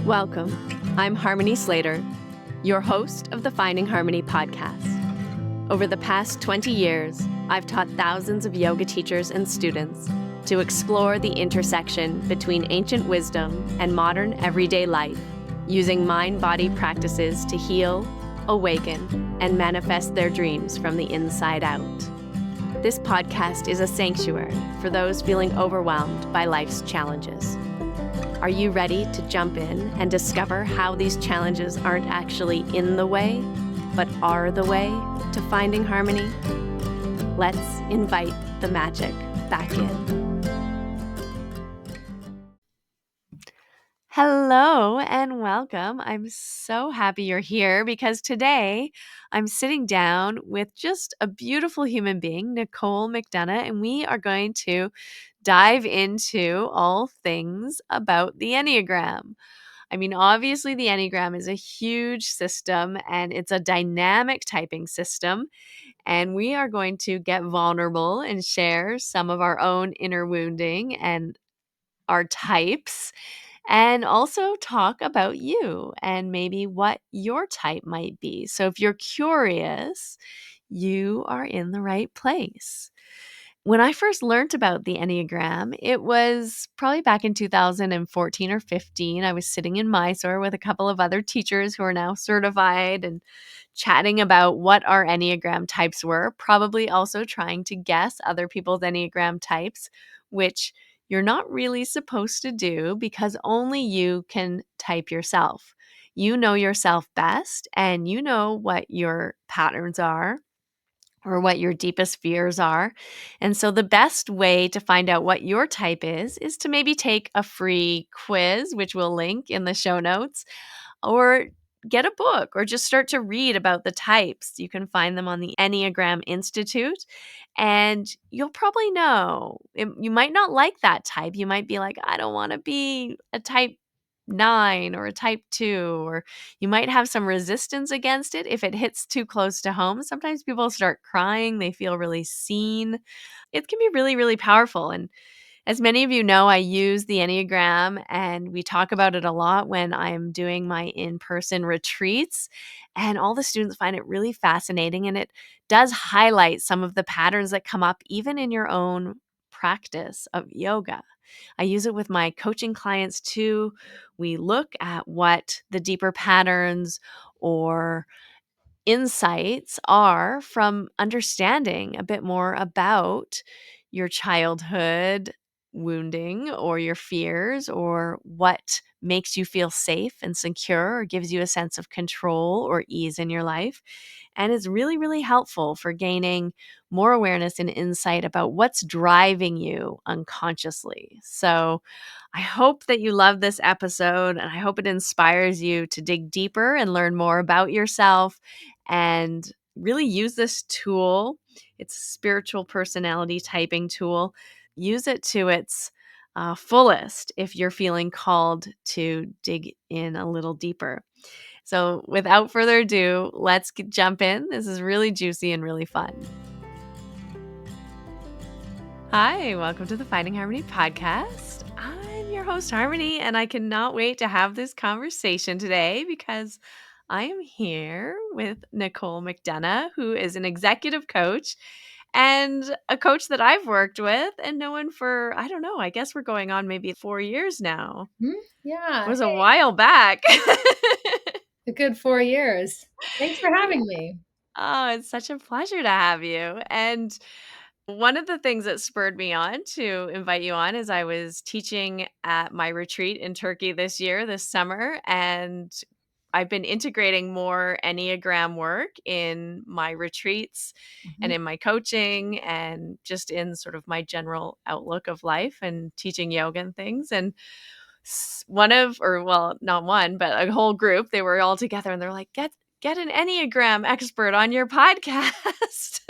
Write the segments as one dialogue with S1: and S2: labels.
S1: Welcome. I'm Harmony Slater, your host of the Finding Harmony podcast. Over the past 20 years, I've taught thousands of yoga teachers and students to explore the intersection between ancient wisdom and modern everyday life, using mind-body practices to heal, awaken, and manifest their dreams from the inside out. This podcast is a sanctuary for those feeling overwhelmed by life's challenges. Are you ready to jump in and discover how these challenges aren't actually in the way, but are the way to finding harmony? Let's invite the magic back in. Hello and welcome. I'm so happy you're here because today I'm sitting down with just a beautiful human being, Nicole McDonough, and we are going to dive into all things about the Enneagram. I mean, obviously, the Enneagram is a huge system and it's a dynamic typing system. And we are going to get vulnerable and share some of our own inner wounding and our types, and also talk about you and maybe what your type might be. So if you're curious, you are in the right place. When I first learned about the Enneagram, it was probably back in 2014 or 15. I was sitting in Mysore with a couple of other teachers who are now certified and chatting about what our Enneagram types were, probably also trying to guess other people's Enneagram types, which you're not really supposed to do because only you can type yourself. You know yourself best and you know what your patterns are or what your deepest fears are. And so the best way to find out what your type is to maybe take a free quiz, which we'll link in the show notes, or get a book or just start to read about the types. You can find them on the Enneagram Institute and you'll probably know. You might not like that type. You might be like, I don't want to be a type 9 or a type 2, or you might have some resistance against it if it hits too close to home. Sometimes people start crying, they feel really seen. It can be really, really powerful. And as many of you know, I use the Enneagram and we talk about it a lot when I'm doing my in-person retreats. And all the students find it really fascinating. And it does highlight some of the patterns that come up even in your own practice of yoga. I use it with my coaching clients too. We look at what the deeper patterns or insights are from understanding a bit more about your childhood wounding or your fears or what makes you feel safe and secure or gives you a sense of control or ease in your life. And it's really, really helpful for gaining more awareness and insight about what's driving you unconsciously. So I hope that you love this episode and I hope it inspires you to dig deeper and learn more about yourself and really use this tool. It's a spiritual personality typing tool. Use it to its fullest if you're feeling called to dig in a little deeper. So without further ado, let's jump in. This is really juicy and really fun. Hi, welcome to the Finding Harmony podcast. I'm your host, Harmony, and I cannot wait to have this conversation today because I am here with Nicole McDonough, who is an executive coach and a coach that I've worked with and known for, I don't know, I guess we're going on maybe 4 years now.
S2: Yeah.
S1: It was a while back.
S2: A good 4 years. Thanks for having me.
S1: Oh, it's such a pleasure to have you. And one of the things that spurred me on to invite you on is I was teaching at my retreat in Turkey this summer, and I've been integrating more Enneagram work in my retreats and in my coaching and just in sort of my general outlook of life and teaching yoga and things. And not one, but a whole group, they were all together and they're like, get an Enneagram expert on your podcast.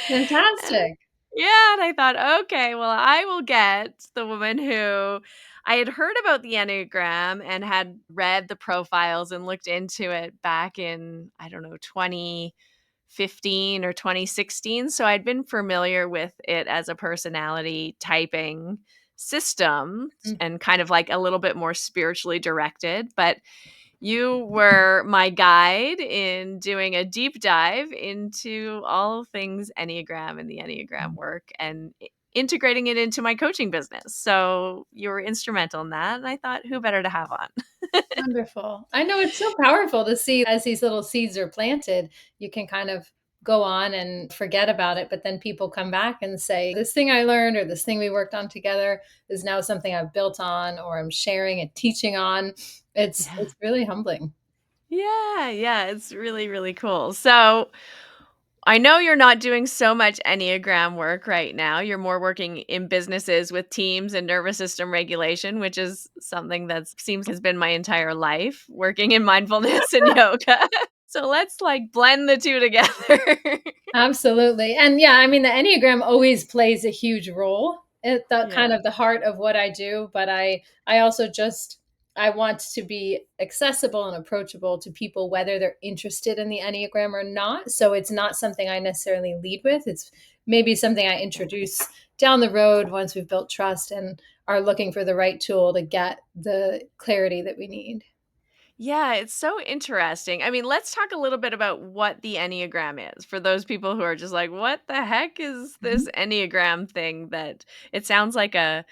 S2: Fantastic.
S1: Yeah, and I thought, okay, well, I will get the woman who I had heard about the Enneagram and had read the profiles and looked into it back in, I don't know, 2015 or 2016. So I'd been familiar with it as a personality typing systems
S2: Mm.
S1: and kind of like a little bit more spiritually directed, but you were my guide in doing a deep dive into all things Enneagram and the Enneagram work and integrating it into my coaching business. So you were instrumental in that. And I thought, who better to have on?
S2: Wonderful. I know it's so powerful to see as these little seeds are planted, you can kind of go on and forget about it, but then people come back and say, this thing I learned or this thing we worked on together is now something I've built on or I'm sharing and teaching on.
S1: Yeah.
S2: It's really humbling.
S1: Yeah. Yeah. It's really, really cool. So I know you're not doing so much Enneagram work right now. You're more working in businesses with teams and nervous system regulation, which is something that seems has been my entire life, working in mindfulness and yoga. So let's like blend the two together.
S2: Absolutely. And yeah, I mean, the Enneagram always plays a huge role at the
S1: Yeah.
S2: kind of the heart of what I do, but I also just I want to be accessible and approachable to people whether they're interested in the Enneagram or not. So it's not something I necessarily lead with. It's maybe something I introduce down the road once we've built trust and are looking for the right tool to get the clarity that we need.
S1: Yeah, it's so interesting. I mean, let's talk a little bit about what the Enneagram is for those people who are just like, what the heck is this Enneagram thing that it sounds like a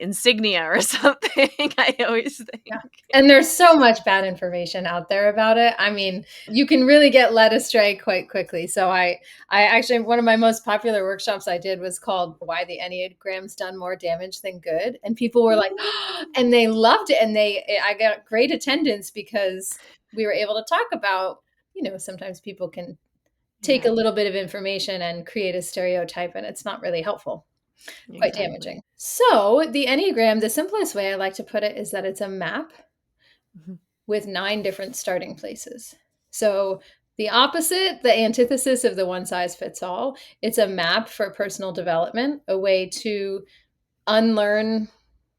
S1: insignia or something, I always
S2: Yeah.
S1: think.
S2: And there's so much bad information out there about it. I mean, you can really get led astray quite quickly. So I actually one of my most popular workshops I did was called Why the Enneagram's Done More Damage Than Good. And people were like, and they loved it. And I got great attendance because we were able to talk about, sometimes people can take a
S1: Yeah,
S2: little bit of information and create a stereotype, and it's not really helpful, quite
S1: exactly.
S2: damaging. So the Enneagram, the simplest way I like to put it is that it's a map
S1: Mhm.
S2: with 9 different starting places. So the opposite, the antithesis of the one size fits all, it's a map for personal development, a way to unlearn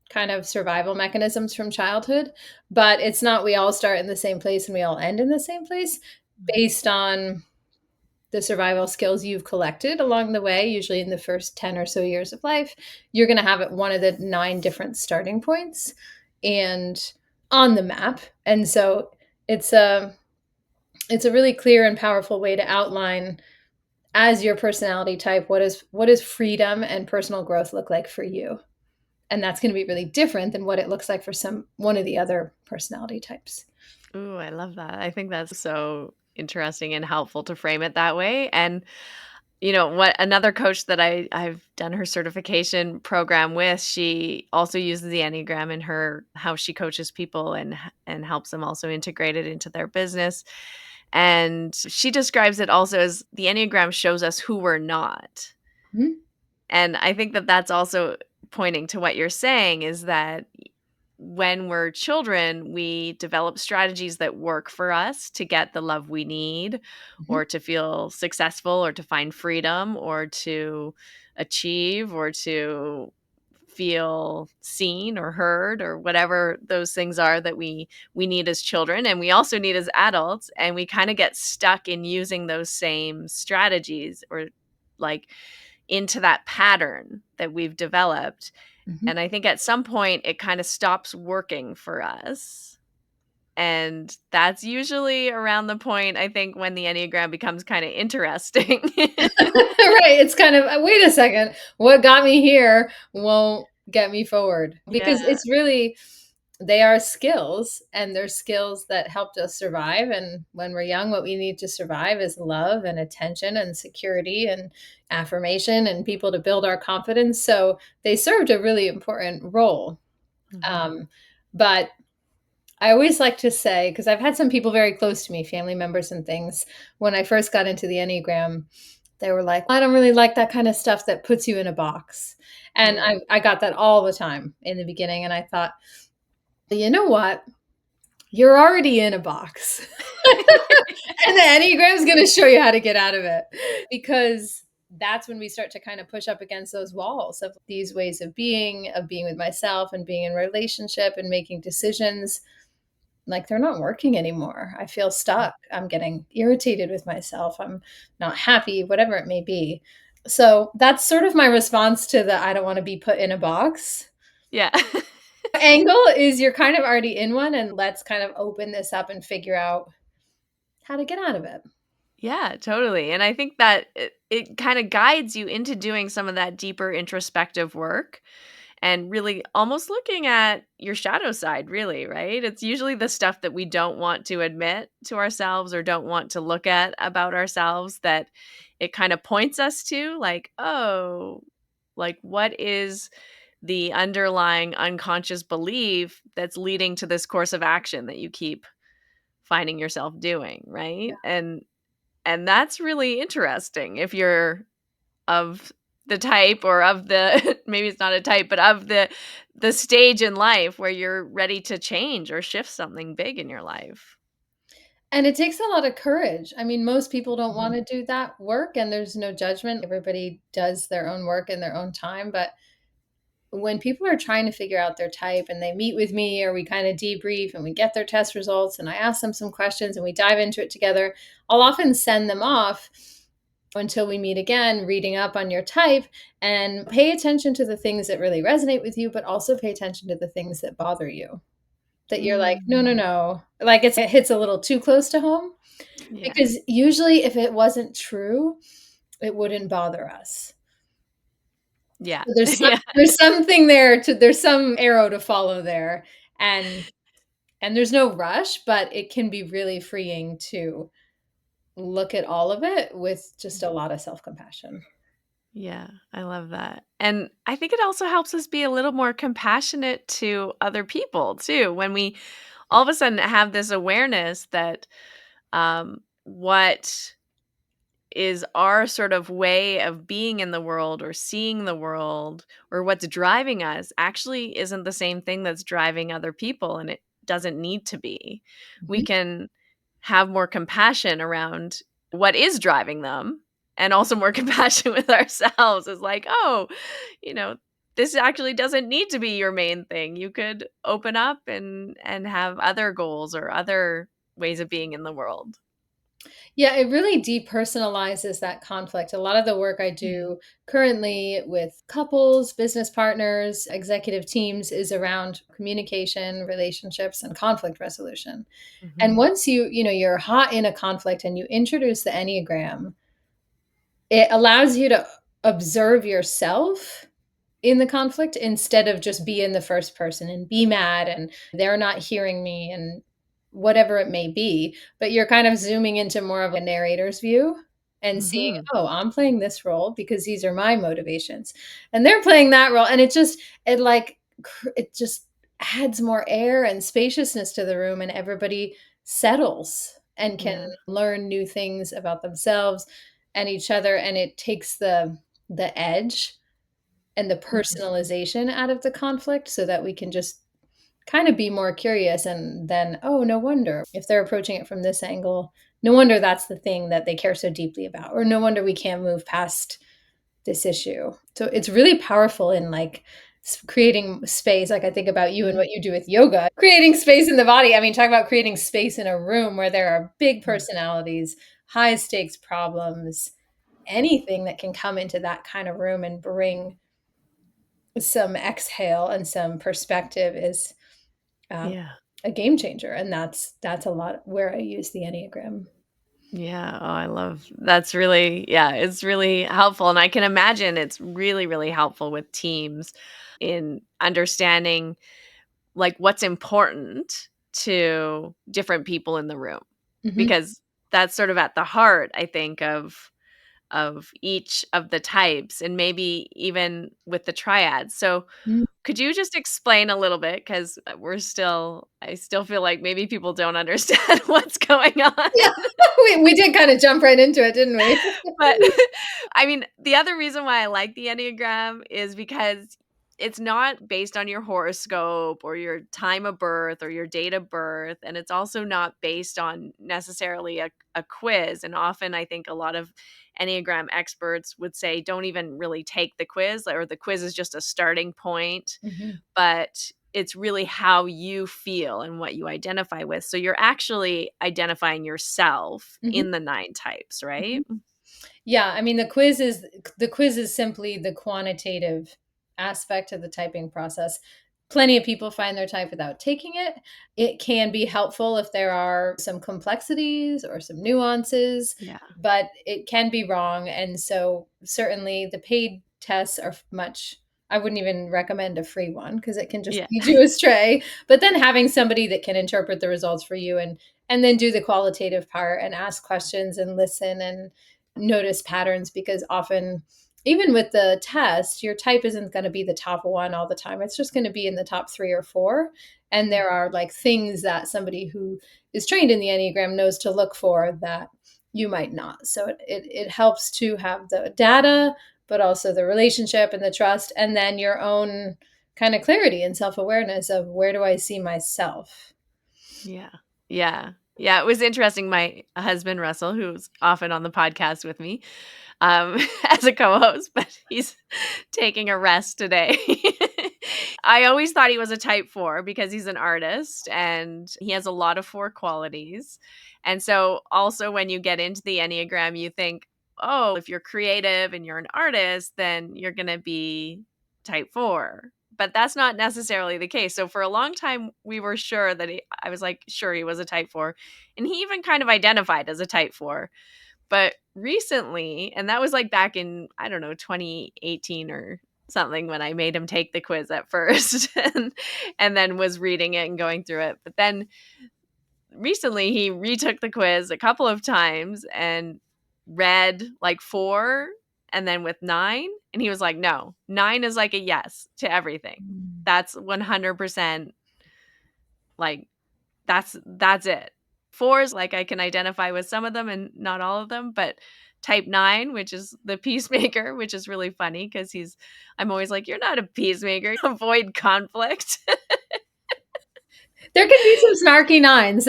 S2: kind of survival mechanisms from childhood, but it's not we all start in the same place and we all end in the same place based on the survival skills you've collected along the way, usually in the first 10 or so years of life. You're going to have at one of the 9 different starting points and on the map. And so it's a it's a really clear and powerful way to outline as your personality type what is freedom and personal growth look like for you. And that's going to be really different than what it looks like for some one of the other personality types.
S1: Ooh, I love that. I think that's so interesting and helpful to frame it that way. And what another coach that I've done her certification program with, she also uses the Enneagram in her how she coaches people and helps them also integrate it into their business. And she describes it also as the Enneagram shows us who we're not.
S2: Mhm.
S1: And I think that that's also pointing to what you're saying is that when we're children, we develop strategies that work for us to get the love we need
S2: Mhm.
S1: or to feel successful or to find freedom or to achieve or to feel seen or heard or whatever those things are that we need as children and we also need as adults, and we kind of get stuck in using those same strategies or like into that pattern that we've developed.
S2: Mhm.
S1: And I think at some point it kind of stops working for us. And that's usually around the point, I think, when the Enneagram becomes kind of interesting.
S2: Right, it's kind of, "Wait a second, what got me here won't get me forward." Because
S1: Yeah.
S2: it's really they are skills, and they're skills that helped us survive, and when we're young, what we need to survive is love and attention and security and affirmation and people to build our confidence, so they served a really important role,
S1: Mhm.
S2: um, but I always like to say, because I've had some people very close to me, family members and things, when I first got into the Enneagram, they were like, I don't really like that kind of stuff that puts you in a box. And
S1: Yeah.
S2: I got that all the time in the beginning. And I thought, you know what? You're already in a box. And the Enneagram is going to show you how to get out of it. Because that's when we start to kind of push up against those walls of these ways of being with myself and being in relationship and making decisions like they're not working anymore. I feel stuck. I'm getting irritated with myself. I'm not happy, whatever it may be. So that's sort of my response to the I don't want to be put in a box.
S1: Yeah.
S2: Angle is you're kind of already in one, and let's kind of open this up and figure out how to get out of it.
S1: Yeah, totally. And I think that it kind of guides you into doing some of that deeper introspective work and really almost looking at your shadow side, really, right? It's usually the stuff that we don't want to admit to ourselves or don't want to look at about ourselves that it kind of points us to, like, oh, like what is the underlying unconscious belief that's leading to this course of action that you keep finding yourself doing, right? And that's really interesting if you're of the type or of the maybe it's not a type, but of the stage in life where you're ready to change or shift something big in your life.
S2: And it takes a lot of courage. I mean, most people don't
S1: Mhm.
S2: wanna do that work, and there's no judgment. Everybody does their own work in their own time, but when people are trying to figure out their type and they meet with me or we kinda debrief and we get their test results and I ask them some questions and we dive into it together, I'll often send them off until we meet again, reading up on your type and pay attention to the things that really resonate with you, but also pay attention to the things that bother you. That you're like, "No, no,
S1: Mm.
S2: no." Like, it hits a little too close to home.
S1: Yeah.
S2: Because usually if it wasn't true, it wouldn't bother us.
S1: Yeah.
S2: So
S1: Yeah.
S2: there's something there to there's some arrow to follow there, and there's no rush, but it can be really freeing to look at all of it with just a lot of self-compassion.
S1: Yeah, I love that. And I think it also helps us be a little more compassionate to other people too when we all of a sudden have this awareness that what is our sort of way of being in the world or seeing the world or what's driving us actually isn't the same thing that's driving other people, and it doesn't need to be. We
S2: Mhm.
S1: can have more compassion around what is driving them and also more compassion with ourselves. Is like, oh, you know, this actually doesn't need to be your main thing. You could open up and have other goals or other ways of being in the world.
S2: Yeah, it really depersonalizes that conflict. A lot of the work I
S1: Mm.
S2: do currently with couples, business partners, executive teams is around communication, relationships, and conflict resolution. And
S1: Mhm.
S2: once you're hot in a conflict and you introduce the Enneagram, it allows you to observe yourself in the conflict instead of just be in the first person and be mad and they're not hearing me and whatever it may be, but you're kind of zooming into more of a narrator's view and seeing,
S1: Mhm.
S2: "Oh, I'm playing this role because these are my motivations, and they're playing that role," and it just adds more air and spaciousness to the room, and everybody settles and can
S1: Yeah.
S2: learn new things about themselves and each other, and it takes the edge and the
S1: Mhm.
S2: personalization out of the conflict so that we can just kind of be more curious and then, oh, no wonder if they're approaching it from this angle, no wonder that's the thing that they care so deeply about, or no wonder we can't move past this issue. So it's really powerful in like creating space. Like I think about you and
S1: Mhm.
S2: what you do with yoga, creating space in the body. I mean, talk about creating space in a room where there are big
S1: Mm.
S2: personalities, high stakes problems, anything that can come into that kind of room and bring some exhale and some perspective is um,
S1: Yeah.
S2: a game changer, and that's a lot where I use the Enneagram.
S1: Yeah. Oh, I love that's really yeah, it's really helpful, and I can imagine it's really, really helpful with teams in understanding, like, what's important to different people in the room,
S2: Mhm,
S1: because that's sort of at the heart, I think, of each of the types and maybe even with the triads. So,
S2: mhm.
S1: could you just explain a little bit because I still feel like maybe people don't understand what's going on.
S2: Yeah, we did kinda jump right into it, didn't we?
S1: But I mean, the other reason why I like the Enneagram is because it's not based on your horoscope or your time of birth or your date of birth. And it's also not based on necessarily a quiz. And often I think a lot of Enneagram experts would say don't even really take the quiz, or the quiz is just a starting point,
S2: Mhm,
S1: but it's really how you feel and what you identify with. So you're actually identifying yourself
S2: mhm,
S1: in the 9 types, right?
S2: mhm. Yeah, I mean the quiz is simply the quantitative aspect of the typing process. Plenty of people find their type without taking it. It can be helpful if there are some complexities or some nuances,
S1: Yeah.
S2: but it can be wrong. And so certainly the paid tests are much I wouldn't even recommend a free one because it can just
S1: Yeah.
S2: lead you astray. But then having somebody that can interpret the results for you and then do the qualitative part and ask questions and listen and notice patterns, because often even with the test your type isn't going to be the top one all the time. It's just going to be in the top 3 or 4, and
S1: Mm.
S2: there are like things that somebody who is trained in the Enneagram knows to look for that you might not. So it helps to have the data, but also the relationship and the trust, and then your own kind of clarity and self-awareness of where do I see myself.
S1: Yeah. Yeah. Yeah, it was interesting. My husband, Russell, who's often on the podcast with me, as a co-host, but he's taking a rest today. I always thought he was a type 4 because he's an artist and he has a lot of 4 qualities. And so also when you get into the Enneagram, you think, "Oh, if you're creative and you're an artist, then you're going to be type 4." But that's not necessarily the case. So for a long time we were sure that I was like sure he was a type 4, and he even kind of identified as a type 4. But recently, and that was like back in, I don't know, 2018 or something, when I made him take the quiz at first and then was reading it and going through it. But then recently he retook the quiz a couple of times and read like 4 and then with 9, and he was like, "No, 9 is like a yes to everything. That's 100% like that's it." 4s, like, I can identify with some of them and not all of them, but type 9, which is the peacemaker, which is really funny because I'm always like, "You're not a peacemaker, avoid conflict."
S2: There can be some snarky nines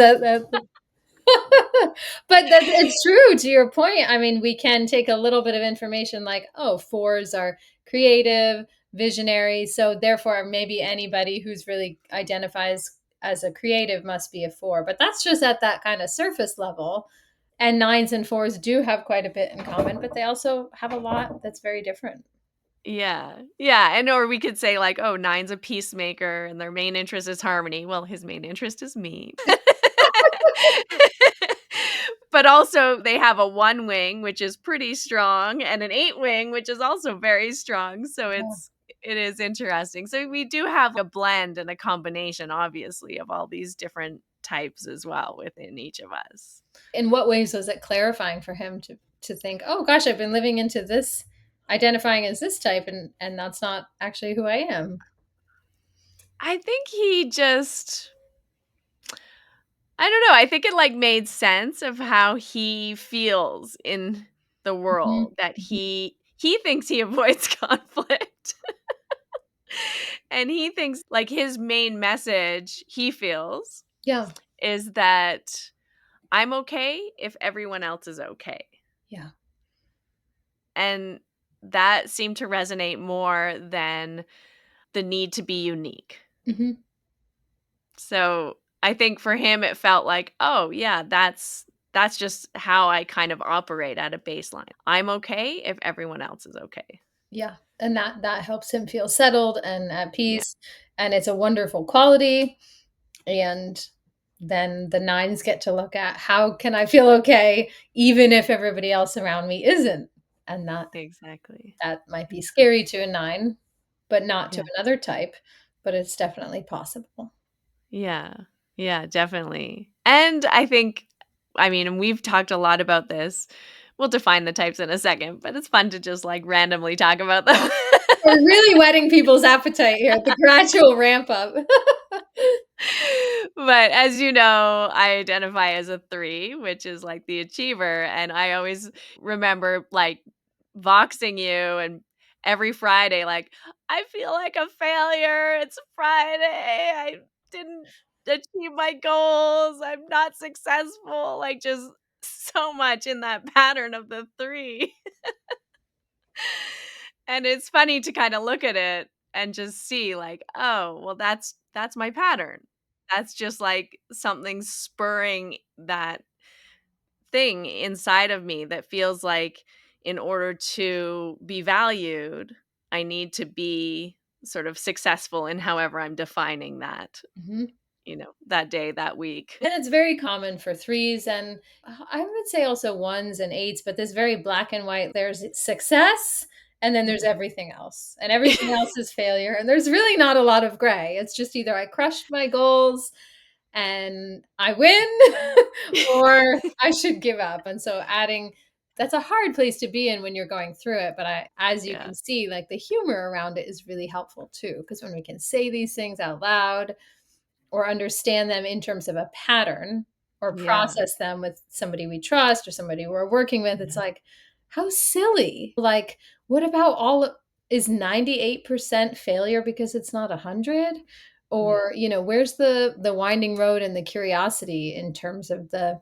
S2: but it's true to your point. I mean, we can take a little bit of information like, oh, 4s are creative, visionary. So therefore, maybe anybody who's really identifies as a creative must be a 4. But that's just at that kind of surface level. And 9s and 4s do have quite a bit in common, but they also have a lot that's very different.
S1: Yeah. Yeah, and or we could say like, "Oh, 9's a peacemaker and their main interest is harmony." Well, his main interest is me. But also they have a 1 wing, which is pretty strong, and an 8 wing, which is also very strong, so
S2: Yeah.
S1: it is interesting. So we do have a blend and a combination, obviously, of all these different types as well within each of us.
S2: In what ways was it clarifying for him to think, oh gosh, I've been living into this, identifying as this type, and that's not actually who I am.
S1: I think he just I don't know, I think it, like, made sense of how he feels in the
S2: Mhm.
S1: world, that
S2: Mhm.
S1: he thinks he avoids conflict, and he thinks, like, his main message, he feels,
S2: Yeah.
S1: is that I'm okay if everyone else is okay,
S2: Yeah.
S1: and that seemed to resonate more than the need to be unique.
S2: Mhm.
S1: So, I think for him, it felt like, "Oh, yeah, that's just how I kind of operate at a baseline. I'm okay if everyone else is okay."
S2: Yeah. And that helps him feel settled and at
S1: Yeah,
S2: peace, and it's a wonderful quality. And then the nines get to look at how can I feel okay even if everybody else around me isn't. And
S1: exactly.
S2: that might be
S1: Yeah,
S2: scary to a 9, but not to
S1: yeah,
S2: another type, but it's definitely possible.
S1: yeah, yeah, definitely. And I think I mean, and we've talked a lot about this. We'll define the types in a second, but it's fun to just, like, randomly talk about them.
S2: We're really whetting people's appetite here, the gradual ramp up.
S1: But as you know, I identify as a 3, which is like the achiever. And I always remember like voxing you and every Friday, like, I feel like a failure. It's Friday. I didn't achieve my goals. I'm not successful. Like, just so much in that pattern of the 3. And it's funny to kinda look at it and just see like, "Oh, well, that's my pattern." That's just, like, something spurring that thing inside of me that feels like in order to be valued, I need to be sort of successful in however I'm defining that,
S2: Mhm.
S1: that day, that week.
S2: And it's very common for threes and I would say also ones and eights, but this very black and white. There's success and then there's everything else. And everything else is failure. And there's really not a lot of gray. It's just either I crushed my goals and I win or I should give up. And so adding that's a hard place to be in when you're going through it, but as you
S1: Yeah.
S2: can see, like the humor around it is really helpful too because when we can say these things out loud or understand them in terms of a pattern or
S1: Yeah.
S2: process them with somebody we trust or somebody we're working with, it's
S1: Yeah.
S2: like, how silly. Like, what about is 98% failure because it's not 100?
S1: Yeah.
S2: Or, where's the winding road and the curiosity in terms of the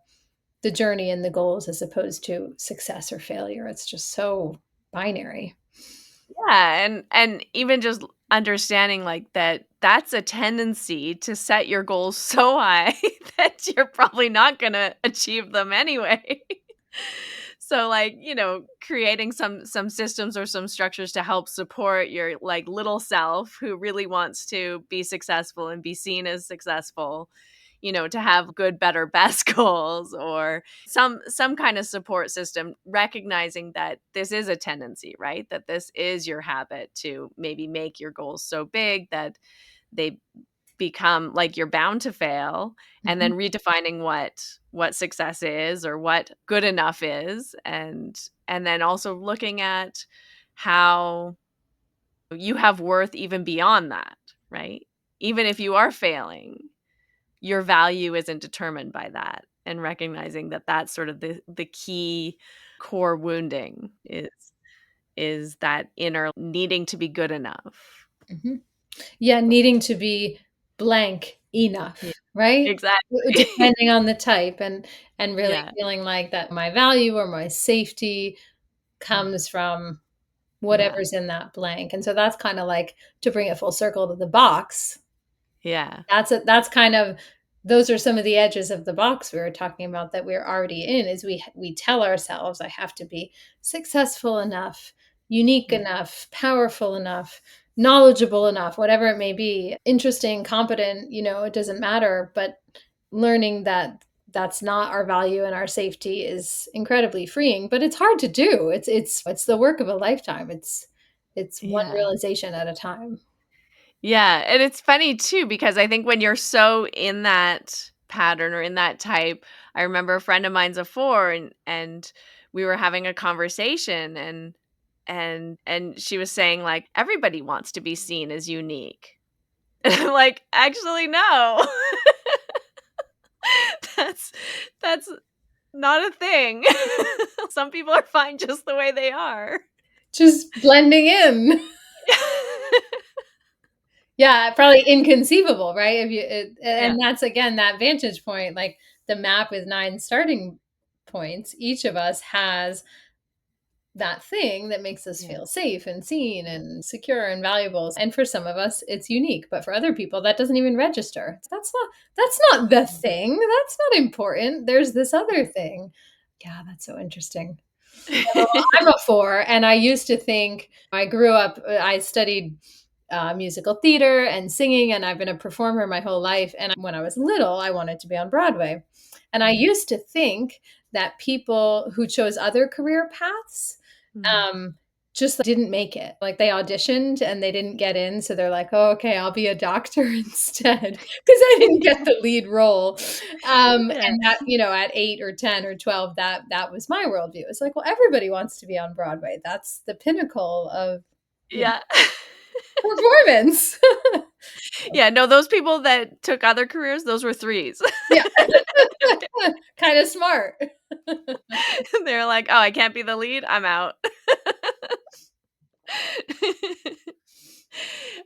S2: journey and the goals as opposed to success or failure? It's just so binary.
S1: Yeah, and even just understanding like that's a tendency to set your goals so high that you're probably not going to achieve them anyway. So like, creating some systems or some structures to help support your like little self who really wants to be successful and be seen as successful, to have good, better, best goals or some kind of support system, recognizing that this is a tendency, right? That this is your habit to maybe make your goals so big that they become like you're bound to fail, and
S2: Mhm,
S1: then redefining what success is or what good enough is, and then also looking at how you have worth even beyond that, right? Even if you are failing, your value isn't determined by that, and recognizing that that's sort of the key core wounding is that inner needing to be good enough.
S2: mhm. Yeah, needing to be blank
S1: Yeah,
S2: enough, right?
S1: exactly.
S2: Depending on the type and really
S1: Yeah,
S2: feeling like that my value or my safety
S1: yeah,
S2: comes from
S1: yeah,
S2: whatever's in that blank. And so that's kind of like to bring it full circle to the box.
S1: yeah,
S2: That's kind of those are some of the edges of the box we were talking about that we're already in is we tell ourselves I have to be successful enough, unique
S1: yeah,
S2: enough, powerful enough, knowledgeable enough, whatever it may be, interesting, competent, it doesn't matter, but learning that that's not our value and our safety is incredibly freeing, but it's hard to do. It's the work of a lifetime. It's one
S1: yeah.
S2: realization at a time.
S1: Yeah, and it's funny too because I think when you're so in that pattern or in that type, I remember a friend of mine's a 4, and we were having a conversation, and she was saying like everybody wants to be seen as unique. And I'm like, "Actually no. That's that's not a thing." Some people are fine just the way they are.
S2: Just blending in. Yeah, probably inconceivable, right? If you
S1: Yeah,
S2: and that's again that vantage point, like the map with 9 starting points, each of us has that thing that makes us
S1: yeah,
S2: feel safe and seen
S1: yeah,
S2: and secure and valuable. And for some of us, it's unique, but for other people, that doesn't even register. That's not the thing. That's not important. There's this other thing. Yeah, that's so interesting. Well,
S1: yeah.
S2: I'm a 4, and I used to think I grew up I studied, musical theater and singing, and I've been a performer my whole life, and when I was little, I wanted to be on Broadway, and I
S1: Mhm,
S2: used to think that people who chose other career paths,
S1: mhm.
S2: um, just didn't make it. Like, they auditioned and they didn't get in, so they're like, "Oh, okay, I'll be a doctor instead because I didn't get the lead role."
S1: Yeah,
S2: And that, at 8 or 10 or 12, that was my worldview. It's like, well, everybody wants to be on Broadway. That's the pinnacle of,
S1: yeah.
S2: performance.
S1: Yeah, no, those people that took other careers, those were 3s.
S2: Yeah. Kinda smart.
S1: They're like, "Oh, I can't be the lead? I'm out."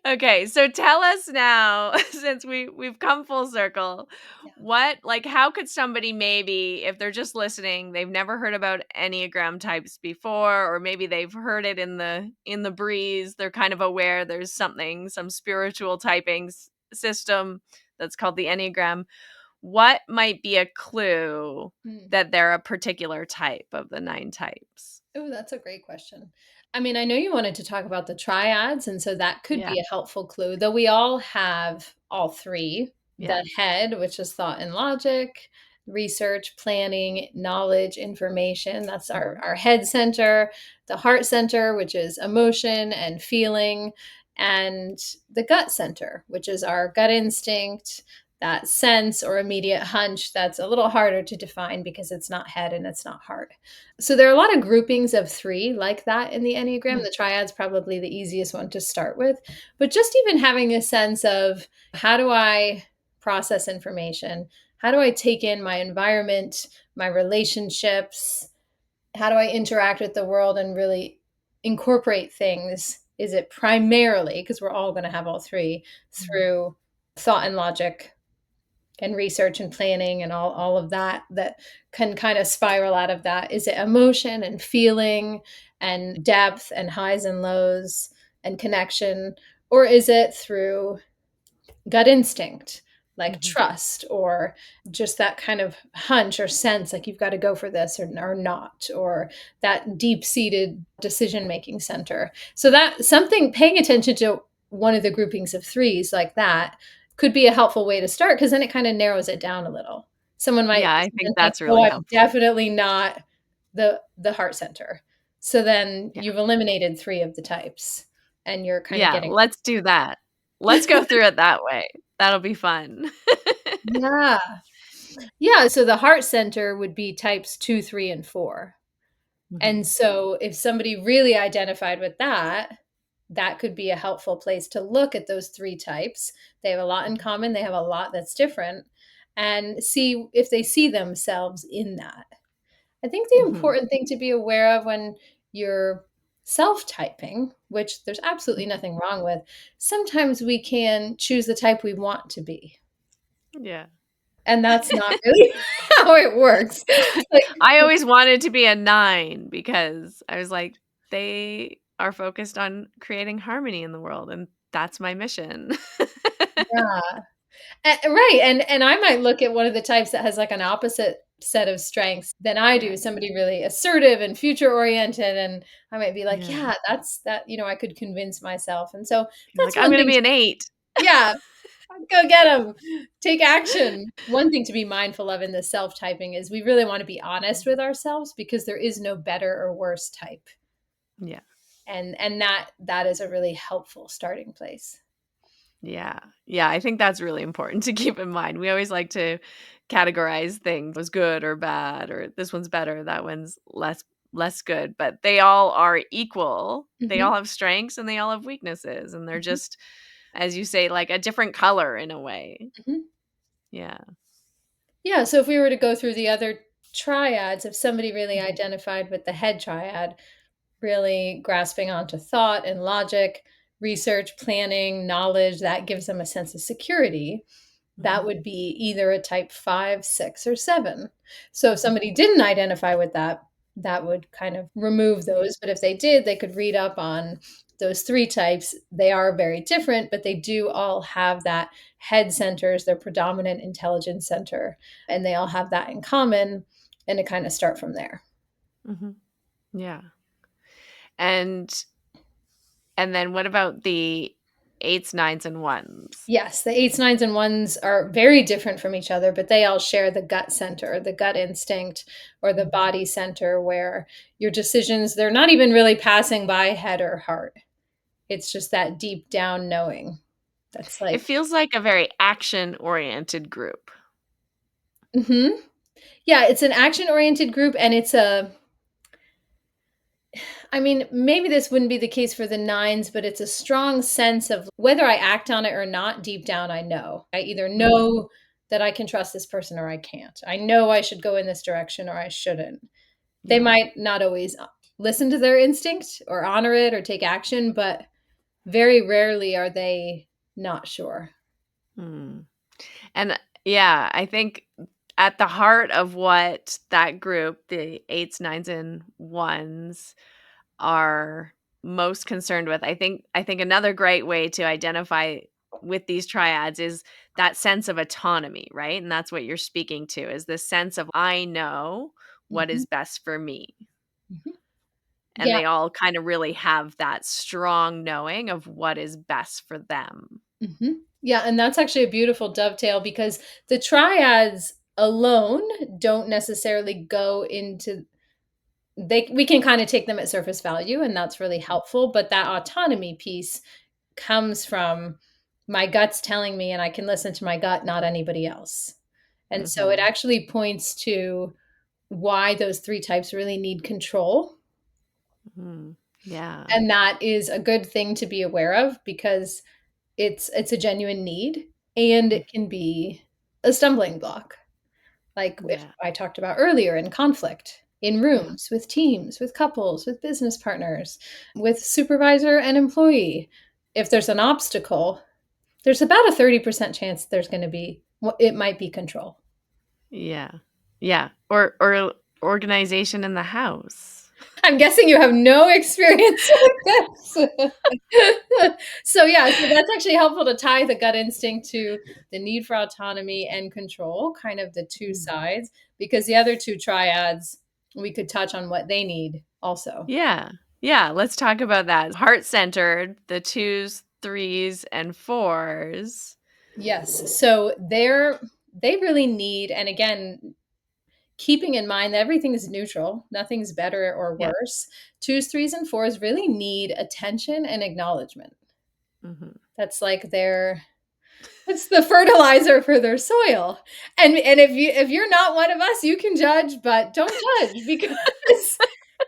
S1: Okay, so tell us now, since we've come full circle,
S2: Yeah.
S1: how could somebody maybe, if they're just listening, they've never heard about Enneagram types before, or maybe they've heard it in the breeze, they're kind of aware there's some spiritual typing system that's called the Enneagram. what might be a clue
S2: Mm.
S1: that they're a particular type of the 9 types?
S2: Oh, that's a great question. I mean, I know you wanted to talk about the triads, and so that could
S1: Yeah.
S2: be a helpful clue, though we all have all three.
S1: Yeah.
S2: The head, which is thought and logic, research, planning, knowledge, information. That's
S1: Mhm.
S2: our head center. The heart center, which is emotion and feeling, and the gut center, which is our gut instinct, that sense or immediate hunch that's a little harder to define because it's not head and it's not heart. So there are a lot of groupings of 3 like that in the Enneagram.
S1: Mhm.
S2: The triad's probably the easiest one to start with. But just even having a sense of how do I process information? How do I take in my environment, my relationships? How do I interact with the world and really incorporate things? Is it primarily, because we're all going to have all 3,
S1: Mhm.
S2: through thought and logic and research and planning and all of that that can kind of spiral out of that? Is it emotion and feeling and depth and highs and lows and connection? Or is it through gut instinct, like
S1: Mhm.
S2: trust, or just that kind of hunch or sense, like you've got to go for this or not, or that deep seated decision making center? So, that something paying attention to one of the groupings of threes like that could be a helpful way to start because then it kind of narrows it down a little. Someone might
S1: Yeah, I
S2: listen
S1: think
S2: and think,
S1: that's
S2: oh,
S1: really
S2: I'm
S1: helpful.
S2: definitely not the heart center. So then
S1: Yeah.
S2: you've eliminated 3 of the types and you're kind of
S1: Yeah,
S2: getting.
S1: let's do that. Let's go through it that way. That'll be fun.
S2: Yeah. Yeah, so the heart center would be types 2, 3, and 4.
S1: Mhm.
S2: And so if somebody really identified with that, that could be a helpful place to look at those 3 types. They have a lot in
S1: Mhm.
S2: common, they have a lot that's different, and see if they see themselves in that. I think the
S1: Mhm.
S2: important thing to be aware of when you're self-typing, which there's absolutely
S1: Mhm.
S2: nothing wrong with, sometimes we can choose the type we want to be,
S1: Yeah.
S2: and that's not really how it works. Like,
S1: I always wanted to be a 9 because I was like, they are focused on creating harmony in the world, and that's my mission.
S2: yeah. Right, and I might look at one of the types that has, like, an opposite set of strengths than I do,
S1: Right.
S2: somebody really assertive and future oriented, and I might be like,
S1: Yeah.
S2: "Yeah, that's that," I could convince myself, and so
S1: You're
S2: that's
S1: like, "I'm
S2: one
S1: gonna
S2: thing
S1: be
S2: to.
S1: an 8."
S2: Yeah, go get them. Take action. One thing to be mindful of in the self-typing is we really wanna be honest with ourselves because there is no better or worse type,
S1: Yeah.
S2: and that is a really helpful starting place.
S1: Yeah. Yeah, I think that's really important to keep in mind. We always like to categorize things as good or bad, or this one's better, that one's less good, but they all are equal. They
S2: Mhm,
S1: all have strengths and they all have weaknesses, and they're
S2: mhm,
S1: just, as you say, like a different color in a way.
S2: mhm.
S1: Yeah.
S2: Yeah, so if we were to go through the other triads, if somebody really
S1: Mhm.
S2: identified with the head triad, really grasping onto thought and logic, research, planning, knowledge, that gives them a sense of security. That
S1: Mhm.
S2: would be either a type 5, 6, or 7. So if
S1: Mhm.
S2: somebody didn't identify with that, that would kind of remove
S1: Yeah.
S2: those. But if they did, they could read up on those 3 types. They are very different, but they do all have that head center as their predominant intelligence center. And they all have that in common. And to kind of start from there.
S1: Mhm. Yeah. And and then what about the 8s, 9s, and 1s?
S2: Yes, the eights, nines, and ones are very different from each other, but they all share the gut center, the gut instinct, or the
S1: Mhm.
S2: body center, where your decisions, they're not even really passing by head or heart. It's just that deep down knowing. That's
S1: It
S2: like,
S1: feels like a very action-oriented group.
S2: mhm. Yeah, it's an action oriented group, and it's I mean, maybe this wouldn't be the case for the nines, but it's a strong sense of whether I act on it or not, deep down, I know. I either
S1: Mhm.
S2: know that I can trust this person or I can't. I know I should go in this direction or I shouldn't. They
S1: Yeah.
S2: might not always listen to their instinct or honor it or take action, but very rarely are they not sure.
S1: Mm. And yeah, I think at the heart of what that group, the 8s, 9s, and 1s are most concerned with, I think another great way to identify with these triads is that sense of autonomy, right? And that's what you're speaking to, is this sense of I know what
S2: Mhm,
S1: is best for me.
S2: mhm.
S1: And
S2: Yeah,
S1: they all kind of really have that strong knowing of what is best for them.
S2: mhm. Yeah, and that's actually a beautiful dovetail because the triads alone don't necessarily go into they we can kinda take them at surface value, and that's really helpful, but that autonomy piece comes from my gut's telling me, and I can listen to my gut, not anybody else. And so it
S1: Mhm.
S2: actually points to why those 3 types really need control,
S1: Mhm. Yeah.
S2: and that is a good thing to be aware of because it's a genuine need, and
S1: Mm.
S2: it can be a stumbling block. Like if
S1: Yeah.
S2: I talked about earlier in conflict, in
S1: Mhm.
S2: rooms, with teams, with couples, with business partners, with supervisor and employee. If there's an obstacle, there's about a 30% chance there's going to be, it might be control.
S1: Yeah. Yeah. Or organization in the house.
S2: I'm guessing you have no experience with this. So, yeah, so that's actually helpful to tie the gut instinct to the need for autonomy and control, kind of the two
S1: Mm.
S2: sides, because the other two triads, we could touch on what they need also.
S1: Yeah. Yeah, let's talk about that. Heart-centered, the 2s, 3s, and 4s.
S2: Yes. So they really need, and again, keeping in mind that everything is neutral, nothing's better or
S1: Yeah.
S2: worse. Twos, threes, and fours really need attention and acknowledgement.
S1: Mhm.
S2: That's like their it's the fertilizer for their soil. And if you're not one of us, you can judge, but don't judge because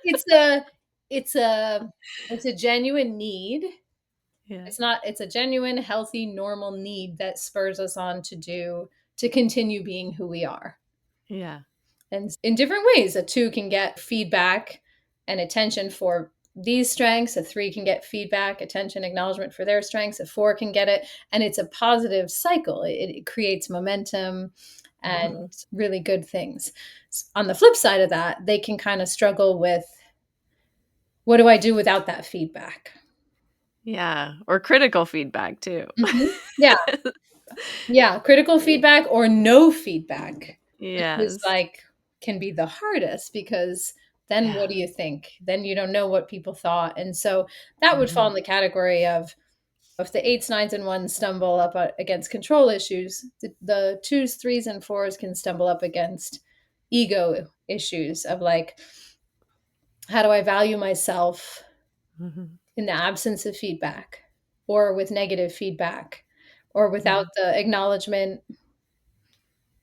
S2: it's a it's a it's a genuine need.
S1: Yeah.
S2: It's a genuine, healthy, normal need that spurs us on to continue being who we are.
S1: Yeah.
S2: And in different ways, a two can get feedback and attention for these strengths. A three can get feedback, attention, acknowledgement for their strengths. A four can get it. And it's a positive cycle. It creates momentum and
S1: Mhm.
S2: really good things. On the flip side of that, they can kind of struggle with what do I do without that feedback?
S1: Yeah, or critical feedback too.
S2: Yeah. Yeah. Critical feedback or no feedback, which is
S1: Yes.
S2: like, can be the hardest because then
S1: Yeah.
S2: what do you think? Then you don't know what people thought. And so that would fall
S1: Mhm.
S2: in the category of if the eights, nines, and ones stumble up against control issues, the twos, threes, and fours can stumble up against ego issues of like, how do I value myself
S1: Mhm.
S2: in the absence of feedback or with negative feedback or without
S1: Mhm.
S2: the acknowledgement?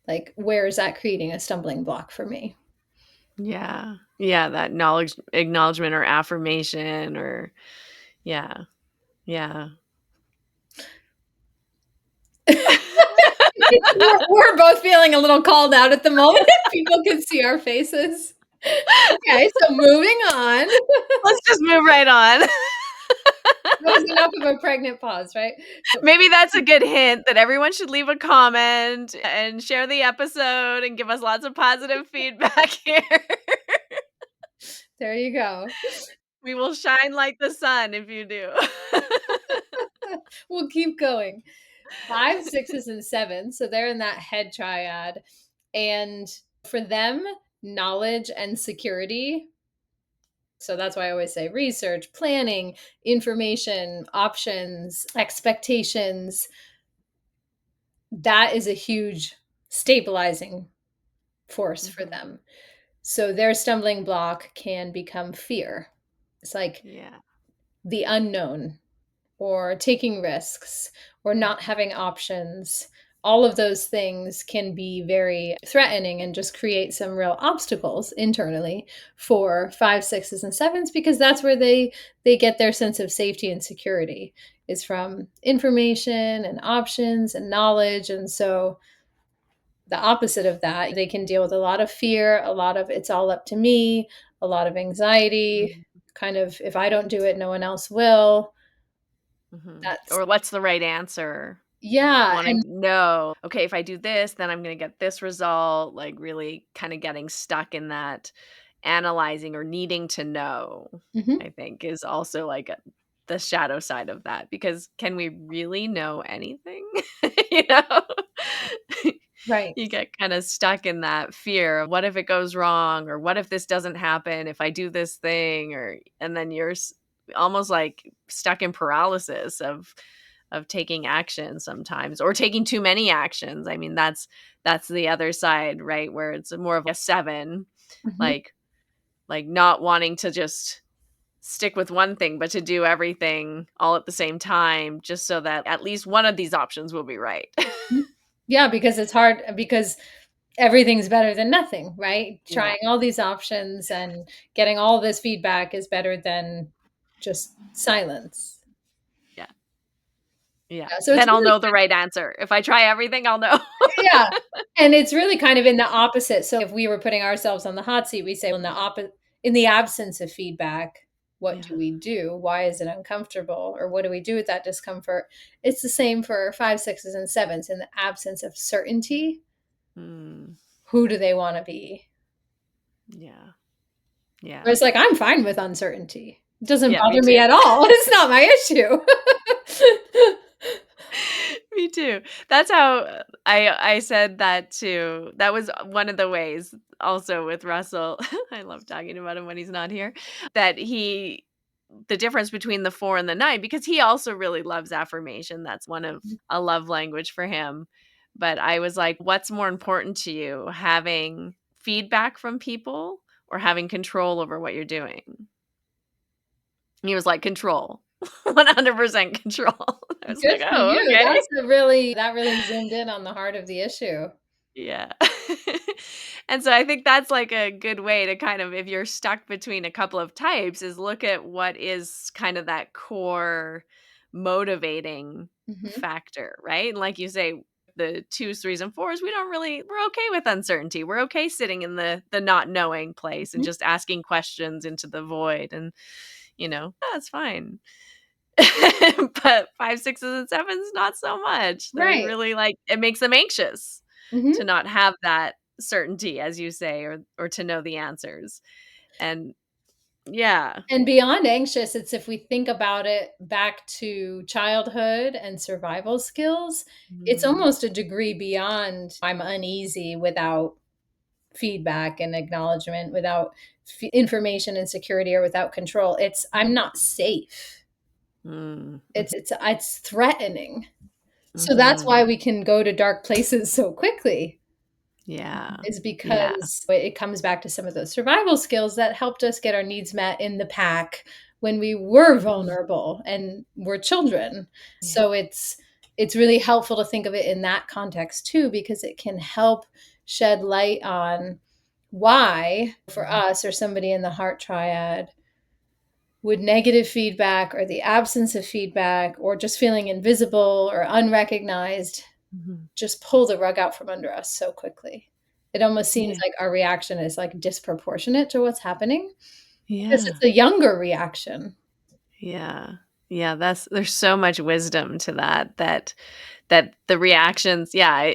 S2: Like, where is that creating a stumbling block for me?
S1: Yeah. Yeah, that knowledge acknowledgement or affirmation or yeah. Yeah.
S2: We're both feeling a little called out at the moment. People can see our faces. Okay, so moving on.
S1: Let's just move right on.
S2: That was enough of a pregnant pause, right? So
S1: Maybe that's a good hint that everyone should leave a comment and share the episode and give us lots of positive feedback here.
S2: there you go.
S1: We will shine like the sun if you do.
S2: We'll keep going. Five, sixes, and sevens. So they're in that head triad. And for them, knowledge and security. So that's why I always say research, planning, information, options, expectations. That is a huge stabilizing force for
S1: Mhm.
S2: them. So their stumbling block can become fear. It's like
S1: Yeah.
S2: the unknown or taking risks or not
S1: Mhm.
S2: having options. All of those things can be very threatening and just create some real obstacles internally for five, sixes, and sevens because that's where they get their sense of safety and security is from information and options and knowledge. And so the opposite of that, they can deal with a lot of fear, a lot of it's all up to me, a lot of anxiety,
S1: Mhm.
S2: kind of if I don't do it, no one else will.
S1: Mhm.
S2: That's
S1: Or what's the right answer?
S2: yeah,
S1: Wanting
S2: and
S1: to know, okay, if I do this, then I'm gonna get this result, like, really kinda getting stuck in that analyzing or needing to know,
S2: mhm,
S1: I think is also, like, the shadow side of that, because can we really know anything? You know?
S2: Right.
S1: You get kinda stuck in that fear of what if it goes wrong, or what if this doesn't happen if I do this thing, or and then you're almost like stuck in paralysis of taking action sometimes, or taking too many actions. I mean, that's the other side, right? Where it's more of a 7,
S2: Mhm.
S1: like not wanting to just stick with one thing, but to do everything all at the same time, just so that at least one of these options will be right.
S2: Mhm. Yeah, because it's hard because everything's better than nothing, right?
S1: Yeah,
S2: Trying all these options and getting all this feedback is better than just silence.
S1: yeah, yeah.
S2: Yeah, so it's
S1: Then I'll
S2: really
S1: know the right answer. If I try everything, I'll know.
S2: yeah, and it's really kind of in the opposite. So if we were putting ourselves on the hot seat, we say, well, in the absence of feedback, what
S1: Yeah.
S2: do we do? Why is it uncomfortable? Or what do we do with that discomfort? It's the same for five, sixes, and sevens. In the absence of certainty,
S1: Mm,
S2: who do they want to be?
S1: yeah, yeah.
S2: Whereas, like, I'm fine with uncertainty. It doesn't
S1: Yeah, me
S2: bother me
S1: too.
S2: at all. It's not my issue.
S1: Me too. That's how I said that too. That was one of the ways also with Russell. I love talking about him when he's not here. That he the difference between the 4 and the 9, because he also really loves affirmation. That's one of a love language for him. But I was like, what's more important to you? Having feedback from people, or having control over what you're doing? And he was like, control. 100% control. I was
S2: Good
S1: like,
S2: for
S1: oh,
S2: you.
S1: okay.
S2: That really zoomed in on the heart of the issue.
S1: Yeah. And so I think that's like a good way to kind of, if you're stuck between a couple of types, is look at what is kind of that core motivating
S2: Mhm,
S1: factor, right? And like you say, the 2s, 3s, and 4s, we're okay with uncertainty. We're okay sitting in the not knowing place and
S2: mhm.
S1: just asking questions into the void, and that's fine. But 5, 6s, and 7s, not so much. They
S2: Right.
S1: really like it makes them anxious
S2: Mhm.
S1: to not have that certainty, as you say, or to know the answers. And yeah.
S2: And beyond anxious, it's if we think about it back to childhood and survival skills, it's
S1: Mm,
S2: almost a degree beyond I'm uneasy without feedback and acknowledgement, without information and security, or without control. It's I'm not safe.
S1: mm,
S2: It's threatening. So that's why
S1: mhm.
S2: we can go to dark places so quickly.
S1: Yeah.
S2: Is
S1: Yeah.
S2: because it comes back to some of those survival skills that helped us get our needs met in the pack when we were vulnerable and were children.
S1: Yeah.
S2: So it's really helpful to think of it in that context too, because it can help shed light on why, for us or somebody in the heart triad, would negative feedback or the absence of feedback or just feeling invisible or unrecognized
S1: Mhm.
S2: just pull the rug out from under us so quickly. It almost seems
S1: Yeah.
S2: like our reaction is, like, disproportionate to what's happening because
S1: Yeah.
S2: it's a younger reaction.
S1: Yeah. Yeah, there's so much wisdom to that the reactions, yeah,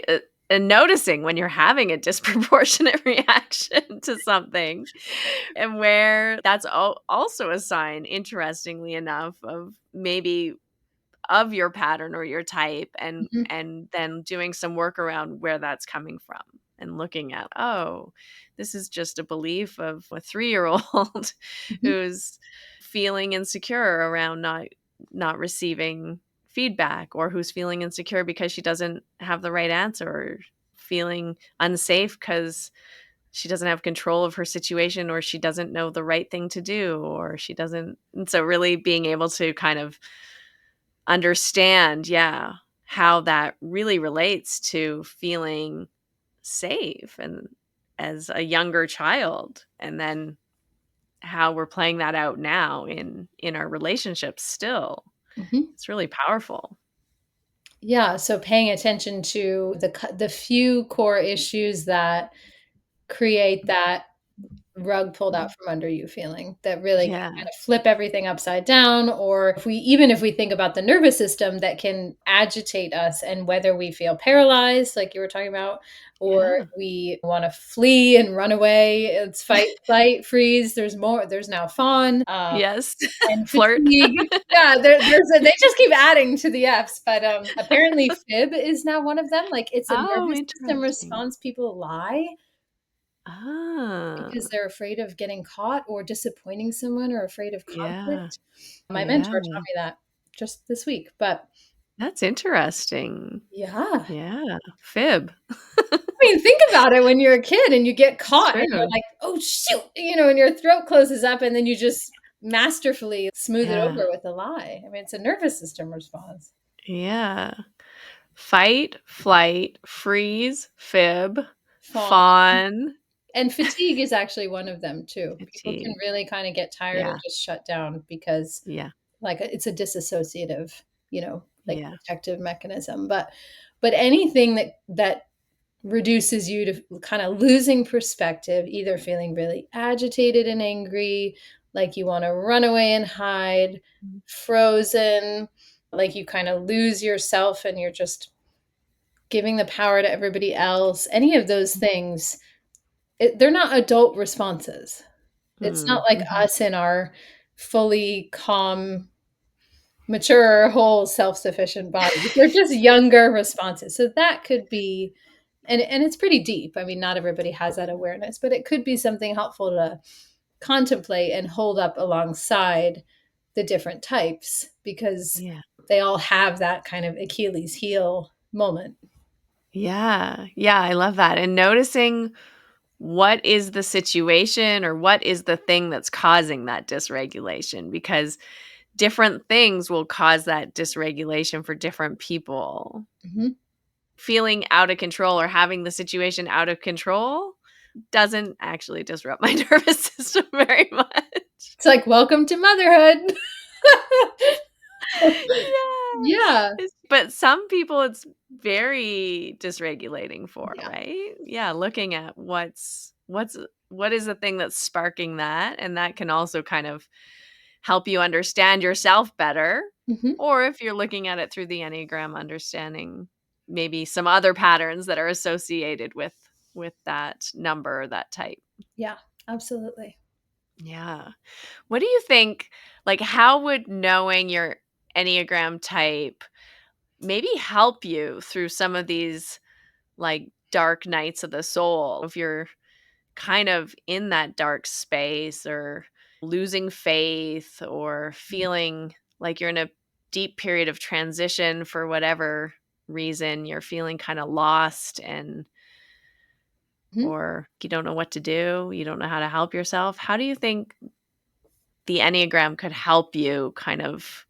S1: and noticing when you're having a disproportionate reaction to something, and where that's also a sign, interestingly enough, of maybe of your pattern or your type,
S2: Mhm,
S1: and then doing some work around where that's coming from, and looking at, oh, this is just a belief of a 3-year-old
S2: mhm,
S1: who's feeling insecure around not receiving feedback, or who's feeling insecure because she doesn't have the right answer, or feeling unsafe because she doesn't have control of her situation, or she doesn't know the right thing to do, or she doesn't. And so really being able to kind of understand, yeah, how that really relates to feeling safe, and as a younger child, and then how we're playing that out now in our relationships still.
S2: mhm.
S1: It's really powerful.
S2: Yeah, so paying attention to the few core issues that create that rug pulled out
S1: Mhm.
S2: from under you feeling that really can
S1: Yeah.
S2: kind of flip everything upside down. Or if we think about the nervous system that can agitate us, and whether we feel paralyzed, like you were talking about, or
S1: Yeah.
S2: we want to flee and run away, it's fight, flight, freeze. There's now fawn,
S1: Yes.
S2: and
S1: Flirt.
S2: fatigue. Yeah, they just keep adding to the F's, but apparently fib is now one of them. Like, it's a
S1: Oh,
S2: nervous system
S1: interesting.
S2: response. People lie because
S1: Ah,
S2: they're afraid of getting caught or disappointing someone, or afraid of
S1: yeah.
S2: conflict. My mentor
S1: Yeah.
S2: taught me that just this week, but
S1: That's interesting.
S2: yeah.
S1: Yeah. Fib.
S2: I mean, think about it when you're a kid and you get
S1: It's
S2: caught and you're
S1: true.
S2: like, "Oh, shoot," and your throat closes up and then you just masterfully smooth it
S1: Yeah.
S2: over with a lie. I mean, it's a nervous system response.
S1: Yeah. Fight, flight, freeze, fib,
S2: Fawn.
S1: fawn,
S2: And fatigue is actually one of them too. People can
S1: fatigue.
S2: really kinda get tired and
S1: Yeah.
S2: just shut down because,
S1: Yeah.
S2: like, it's a dissociative, like,
S1: Yeah.
S2: protective mechanism, but anything that reduces you to kinda losing perspective, either feeling really agitated and angry, like you wanna run away and hide,
S1: Mhm.
S2: frozen, like you kinda lose yourself and you're just giving the power to everybody else, any of those things, they're not adult responses. It's not
S1: Mm,
S2: like
S1: mhm.
S2: us in our fully calm, mature, whole, self-sufficient bodies. They're just younger responses. So that could be, and it's pretty deep. I mean, not everybody has that awareness, but it could be something helpful to contemplate and hold up alongside the different types, because
S1: Yeah.
S2: they all have that kind of Achilles heel moment.
S1: Yeah. Yeah, I love that, and noticing what is the situation or what is the thing that's causing that dysregulation, because different things will cause that dysregulation for different people.
S2: Mhm.
S1: Feeling out of control or having the situation out of control doesn't actually disrupt my nervous system very much.
S2: It's like, welcome to motherhood.
S1: Yeah.
S2: Yeah.
S1: But some people it's very dysregulating for,
S2: Yeah.
S1: right? Yeah, looking at what is the thing that's sparking that, and that can also kind of help you understand yourself better,
S2: Mhm.
S1: or if you're looking at it through the Enneagram, understanding maybe some other patterns that are associated with that number or that type.
S2: Yeah, absolutely.
S1: Yeah. What do you think, like, how would knowing your Enneagram type maybe help you through some of these, like, dark nights of the soul? If you're kind of in that dark space or losing faith or feeling like you're in a deep period of transition for whatever reason, you're feeling kind of lost and
S2: Mhm.
S1: or you don't know what to do, you don't know how to help yourself. How do you think the Enneagram could help you kind of,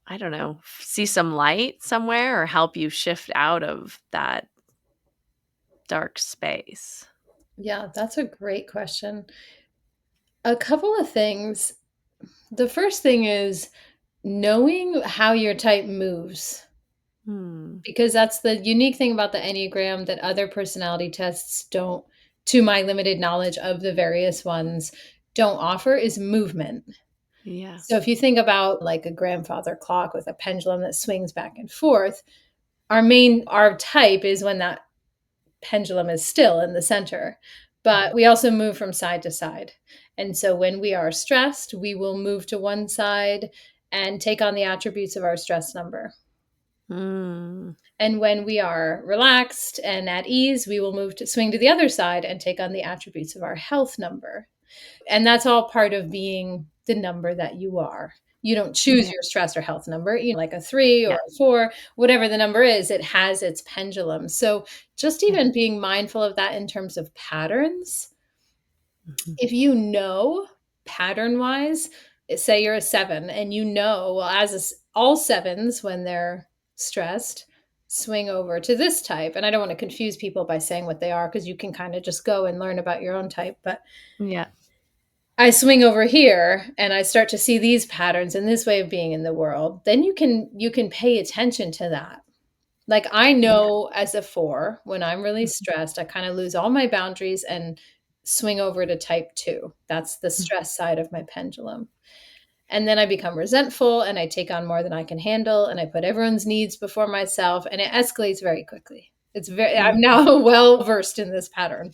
S1: I don't know, see some light somewhere or help you shift out of that dark space?
S2: Yeah, that's a great question. A couple of things. The first thing is knowing how your type moves,
S1: Hmm.
S2: because that's the unique thing about the Enneagram that other personality tests don't, to my limited knowledge of the various ones, don't offer, is movement.
S1: Yeah.
S2: So if you think about like a grandfather clock with a pendulum that swings back and forth, our type is when that pendulum is still in the center, but we also move from side to side. And so when we are stressed, we will move to one side and take on the attributes of our stress number.
S1: Mm.
S2: And when we are relaxed and at ease, we will move to swing to the other side and take on the attributes of our health number. And that's all part of being the number that you are. You don't choose
S1: Yeah.
S2: your stress or health number, like a 3 or
S1: Yeah.
S2: a 4, whatever the number is, it has its pendulum. So just
S1: Yeah.
S2: even being mindful of that in terms of patterns,
S1: Mhm.
S2: if you know pattern wise, say you're a 7 and well, all sevens, when they're stressed, swing over to this type. And I don't want to confuse people by saying what they are, because you can kind of just go and learn about your own type. But
S1: Yeah.
S2: I swing over here and I start to see these patterns and this way of being in the world, then you can pay attention to that. Like, I
S1: Yeah.
S2: know as a 4, when I'm really
S1: Mhm.
S2: stressed, I kind of lose all my boundaries and swing over to type 2. That's the stress side of my pendulum. And then I become resentful and I take on more than I can handle and I put everyone's needs before myself and it escalates very quickly. I'm
S1: Mhm.
S2: now well versed in this pattern.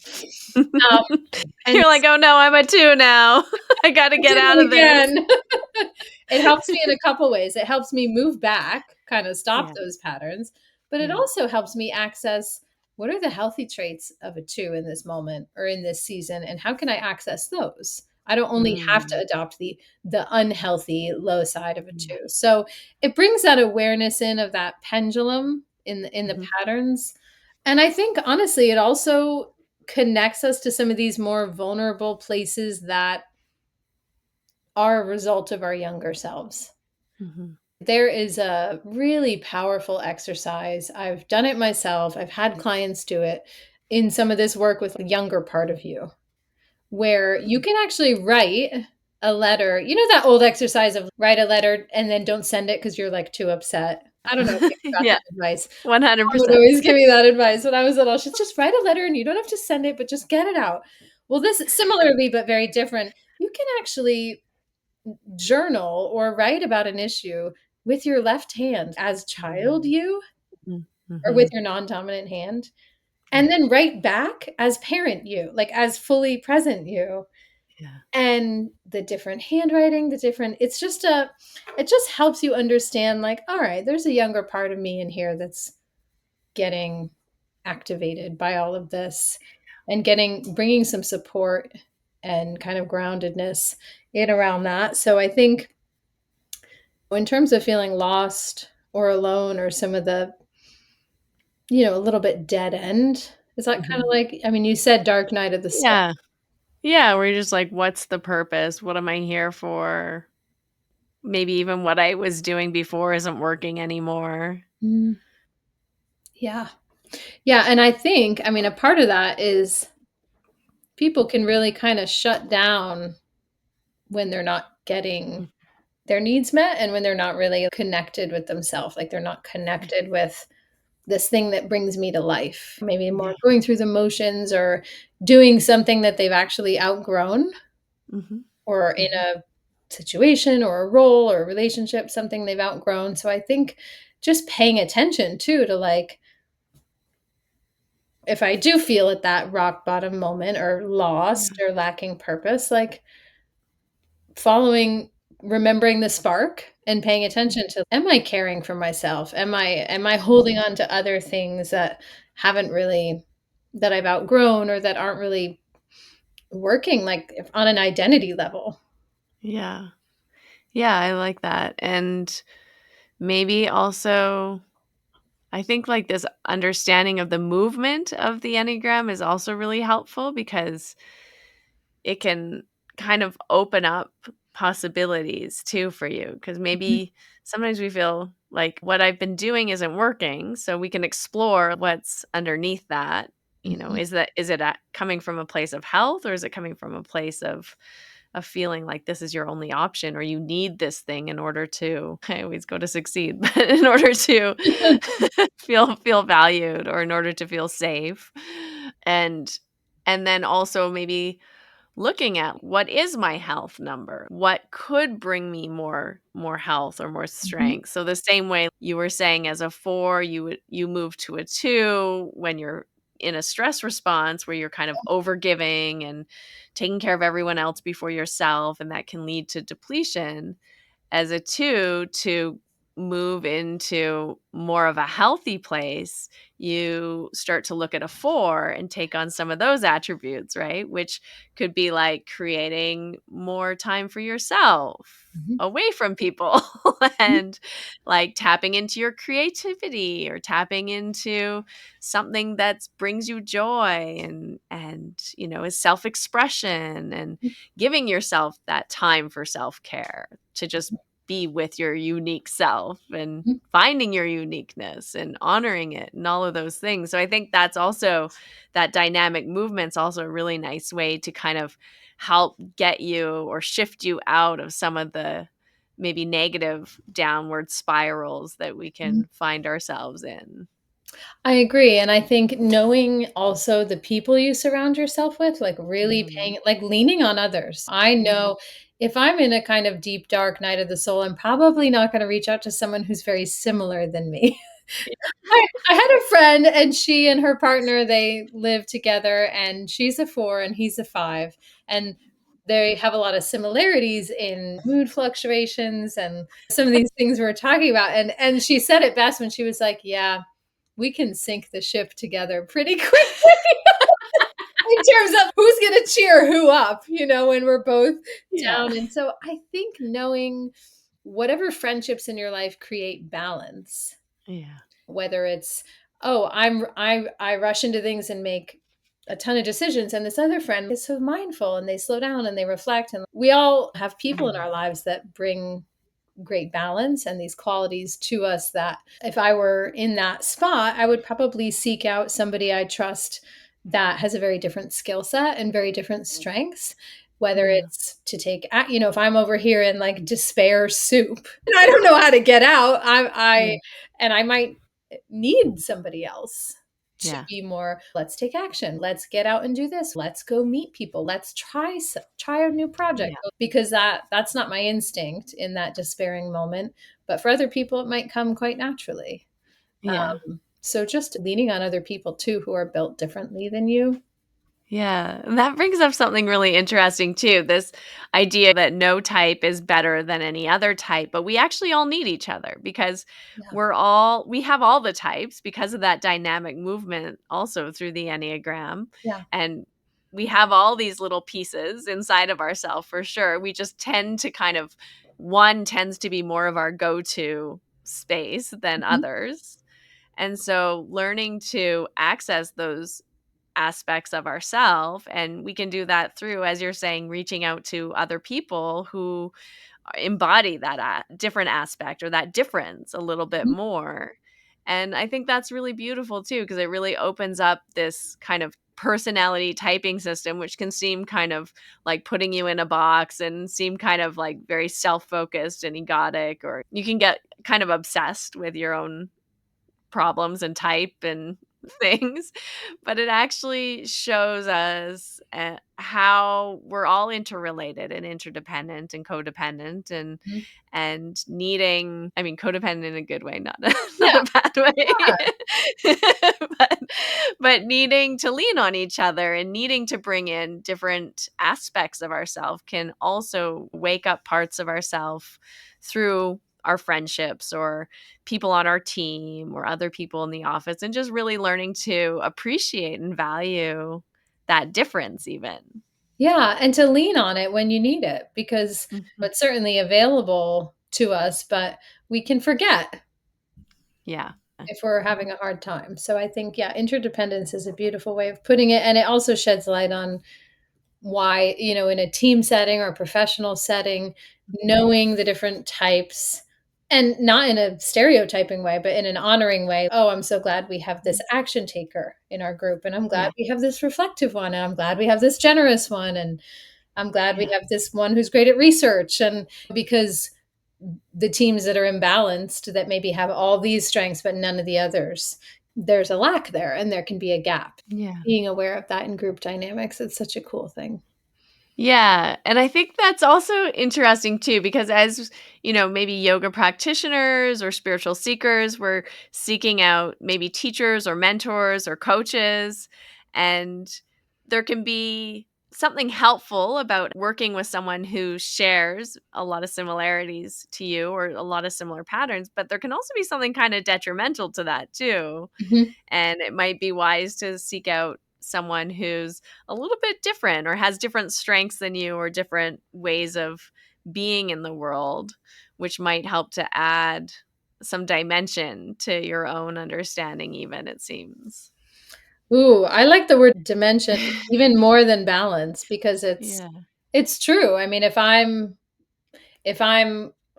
S2: Um, and
S1: You're like, "Oh, no, I'm a 2 now. I gotta
S2: I
S1: get
S2: did
S1: out
S2: it
S1: of this."
S2: again. It helps me in a couple ways. It helps me move back, kind of stop
S1: Yeah,
S2: those patterns, but it
S1: yeah.
S2: also helps me access what are the healthy traits of a 2 in this moment or in this season and how can I access those? I don't only have to
S1: Mm.
S2: adopt the unhealthy low side of a
S1: Yeah.
S2: 2. So it brings that awareness in of that pendulum in the
S1: Mhm,
S2: patterns. And I think honestly it also connects us to some of these more vulnerable places that are a result of our younger selves.
S1: mhm.
S2: There is a really powerful exercise. I've done it myself. I've had clients do it in some of this work with the younger part of you, where you
S1: Mm.
S2: can actually write a letter. You know that old exercise of write a letter and then don't send it because you're like too upset. I don't know if you got
S1: Yeah,
S2: that advice. Mom would
S1: 100%.
S2: always give me that advice when I was little. She'd just write a letter and you don't have to send it, but just get it out. Well, this similarly but very different. You can actually journal or write about an issue with your left hand as child
S1: Mm.
S2: you
S1: Mm,
S2: or with
S1: mhm.
S2: your non-dominant hand and
S1: Yeah,
S2: then write back as parent you, like as fully present you.
S1: yeah.
S2: And the different handwriting, the different it's just a it just helps you understand like, all right, there's a younger part of me in here that's getting activated by all of this and getting bringing some support and kind of groundedness in around that. So I think in terms of feeling lost or alone or some of the, a little bit dead end, is that kind of
S1: Mhm.
S2: like, I mean, you said dark night of the soul.
S1: Yeah. Yeah, where you're just like, "What's the purpose? What am I here for?" Maybe even what I was doing before isn't working anymore.
S2: Mm, yeah. Yeah. And I think, I mean, a part of that is people can really kind of shut down when they're not getting
S1: Mm,
S2: their needs met and when they're not really connected with themselves. Like they're not
S1: yeah,
S2: connected with this thing that brings me to life. Maybe
S1: yeah.
S2: more going through the motions or doing something that they've actually outgrown
S1: Mhm,
S2: or in
S1: mhm.
S2: a situation or a role or a relationship, something they've outgrown. So I think just paying attention too to like, if I do feel at that rock bottom moment or lost
S1: Yeah,
S2: or lacking purpose, like following, remembering the spark and paying
S1: mm,
S2: attention to, am I caring for myself? Am I holding
S1: mhm.
S2: on to other things that haven't really, that I've outgrown or that aren't really working like on an identity level?
S1: Yeah. Yeah, I like that, and maybe also I think, like, this understanding of the movement of the Enneagram is also really helpful because it can kind of open up possibilities too for you. Because
S2: Mhm,
S1: maybe sometimes we feel like what I've been doing isn't working, so we can explore what's underneath that.
S2: mhm,
S1: Is it coming from a place of health, or is it coming from a place of feeling like this is your only option, or you need this thing in order to I always go to succeed, but in order to feel valued or in order to feel safe. And then also maybe looking at what is my health number? What could bring me more health or more
S2: mhm,
S1: strength? So the same way you were saying as a 4, you move to a 2 when you're in a stress response where you're kind of overgiving and taking care of everyone else before yourself, and that can lead to depletion. As a 2, to move into more of a healthy place, you start to look at a 4 and take on some of those attributes, right? Which could be like creating more time for yourself
S2: mhm,
S1: away from people
S2: mhm,
S1: and like tapping into your creativity or tapping into something that brings you joy and is self-expression and giving yourself that time for self-care to just be with your unique self and
S2: mhm,
S1: finding your uniqueness and honoring it and all of those things. So I think that's also that dynamic movement's also a really nice way to kind of help get you or shift you out of some of the maybe negative downward spirals that we
S2: mhm.
S1: can find ourselves in.
S2: I agree, and I think knowing also the people you surround yourself with, like, really
S1: Mhm.
S2: paying like, leaning on others. I
S1: Yeah.
S2: know if I'm in a kind of deep, dark night of the soul, I'm probably not gonna reach out to someone who's very similar than me. I had a friend, and she and her partner, they live together, and she's a 4 and he's a 5, and they have a lot of similarities in mood fluctuations and some of these things we're talking about, and she said it best when she was like, "Yeah, we can sink the ship together pretty quickly in terms of who's gonna cheer who up, when we're both
S1: Yeah.
S2: down." And so I think knowing whatever friendships in your life create balance,
S1: Yeah.
S2: whether it's, oh, I rush into things and make a ton of decisions, and this other friend is so mindful and they slow down and they reflect, and we all have people in
S1: Mhm.
S2: our lives that bring great balance and these qualities to us, that if I were in that spot, I would probably seek out somebody I trust that has a very different skill set and very different strengths. Whether
S1: Yeah.
S2: it's to take, if I'm over here in like despair soup and I don't know how to get out,
S1: Yeah.
S2: and I might need somebody else to
S1: Yeah.
S2: be more, let's take action, let's get out and do this, let's go meet people, let's try a new project,
S1: Yeah.
S2: because that's not my instinct in that despairing moment, but for other people it might come quite naturally.
S1: Yeah.
S2: So just leaning on other people too who are built differently than you.
S1: Yeah, and that brings up something really interesting too. This idea that no type is better than any other type, but we actually all need each other because
S2: Yeah.
S1: we have all the types because of that dynamic movement also through the Enneagram.
S2: Yeah.
S1: And we have all these little pieces inside of ourselves for sure. We just tend to kind of one tends to be more of our go-to space than
S2: Mhm.
S1: others. And so learning to access those aspects of ourself, and we can do that through, as you're saying, reaching out to other people who embody that different aspect or that difference a little bit
S2: Mhm.
S1: more. And I think that's really beautiful too, because it really opens up this kind of personality typing system, which can seem kind of like putting you in a box and seem kind of like very self-focused and egotic, or you can get kind of obsessed with your own problems and type and things, but it actually shows us how we're all interrelated and interdependent and codependent,
S2: Mhm.
S1: and needing, I mean, codependent in a good way, not not
S2: Yeah.
S1: a bad way. but but needing to lean on each other and needing to bring in different aspects of ourselves can also wake up parts of ourselves through our friendships or people on our team or other people in the office, and just really learning to appreciate and value that difference even.
S2: Yeah, and to lean on it when you need it, because
S1: Mhm.
S2: it's certainly available to us, but we can forget
S1: Yeah.
S2: if we're having a hard time. So I think, yeah, interdependence is a beautiful way of putting it, and it also sheds light on why, in a team setting or a professional setting,
S1: Mhm.
S2: knowing the different types, and not in a stereotyping way, but in an honoring way. Oh, I'm so glad we have this action taker in our group, and I'm glad
S1: Yeah.
S2: we have this reflective one, and I'm glad we have this generous one, and I'm glad we
S1: Yeah.
S2: have this one who's great at research. And because the teams that are imbalanced, that maybe have all these strengths but none of the others, there's a lack there and there can be a gap.
S1: Yeah.
S2: Being aware of that in group dynamics, it's such a cool thing.
S1: Yeah, and I think that's also interesting too, because as maybe yoga practitioners or spiritual seekers, we're seeking out maybe teachers or mentors or coaches, and there can be something helpful about working with someone who shares a lot of similarities to you or a lot of similar patterns, but there can also be something kind of detrimental to that too.
S2: Mhm.
S1: And it might be wise to seek out someone who's a little bit different or has different strengths than you or different ways of being in the world, which might help to add some dimension to your own understanding, even, it seems.
S2: Ooh, I like the word dimension even more than balance, because
S1: Yeah.
S2: it's true. I mean, if I'm